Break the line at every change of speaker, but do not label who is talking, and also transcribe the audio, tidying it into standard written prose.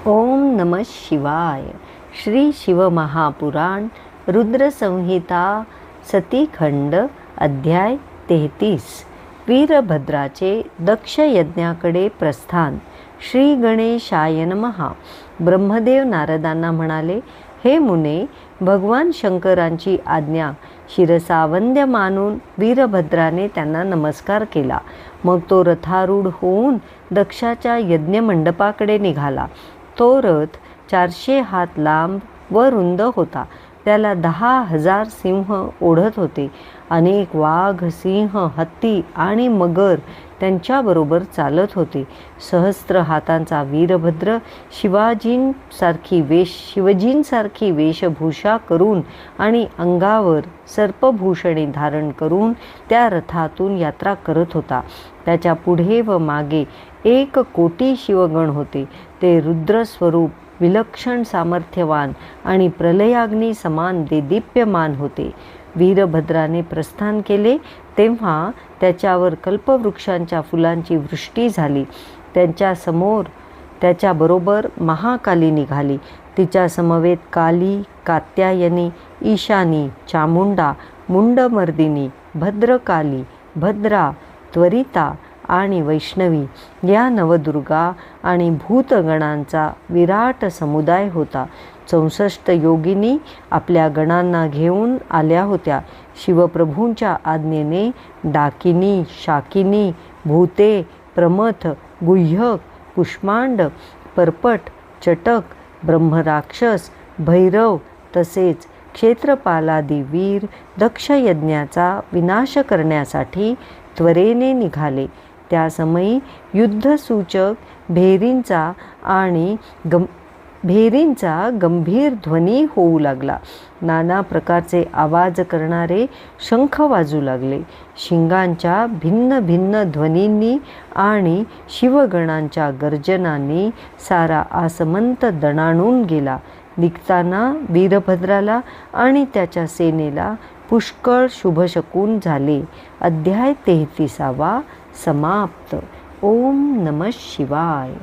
ओम नमः शिवाय. श्री शिवमहापुराण रुद्रसंहिता सतीखंड अध्याय 33. वीरभद्राचे दक्ष यज्ञाकडे प्रस्थान. श्री गणेशाय नमः. ब्रह्मदेव नारदांना म्हणाले, हे मुने, भगवान शंकरांची आज्ञा शिरसावंद्य मानून वीरभद्राने त्यांना नमस्कार केला. मग तो रथारूढ होऊन दक्षाच्या यज्ञमंडपाकडे निघाला. तो रथ 400 हात लांब व रुंद होता. त्याला 10,000 सिंह ओढत होते. अनेक वाघ, सिंह, हत्ती आणि मगर त्यांच्याबरोबर चालत होते. सहस्त्र हातांचा वीरभद्र शिवजींसारखी वेशभूषा करून आणि अंगावर सर्पभूषणे धारण करून त्या रथातून यात्रा करत होता. त्याच्या पुढे व मागे 1,000,000 शिवगण होते. ते रुद्रस्वरूप, विलक्षण सामर्थ्यवान आणि प्रलयाग्नी समान देदीप्यमान होते. वीरभद्राने प्रस्थान केले तेव्हा त्याच्यावर कल्पवृक्षांच्या फुलांची वृष्टी झाली. त्याच्याबरोबर महाकाली निघाली. तिच्या समवेत काली, कात्यायनी, ईशानी, चामुंडा, मुंडमर्दिनी, भद्रकाली, भद्रा, त्वरिता आणि वैष्णवी या नवदुर्गा आणि भूतगणांचा विराट समुदाय होता. 64 योगिनी आपल्या गणांना घेऊन आल्या होत्या. शिवप्रभूंच्या आज्ञेने डाकिनी, शाकिनी, भूते, प्रमथ, गुह्यक, कुष्मांड, पर्पट, चटक, ब्रह्मराक्षस, भैरव तसेच क्षेत्रपालादी वीर दक्षयज्ञाचा विनाश करण्यासाठी त्वरेने निघाले. त्यासमयी युद्धसूचक भेरींचा गंभीर ध्वनी होऊ लागला. नाना प्रकारचे आवाज करणारे शंख वाजू लागले. शिंगांच्या भिन्न भिन्न ध्वनींनी आणि शिवगणांच्या गर्जनांनी सारा आसमंत दणाणून गेला. निघताना वीरभद्राला आणि त्याच्या सेनेला पुष्कळ शुभशकून झाले. अध्याय 33 समाप्त. ओम नमः शिवाय.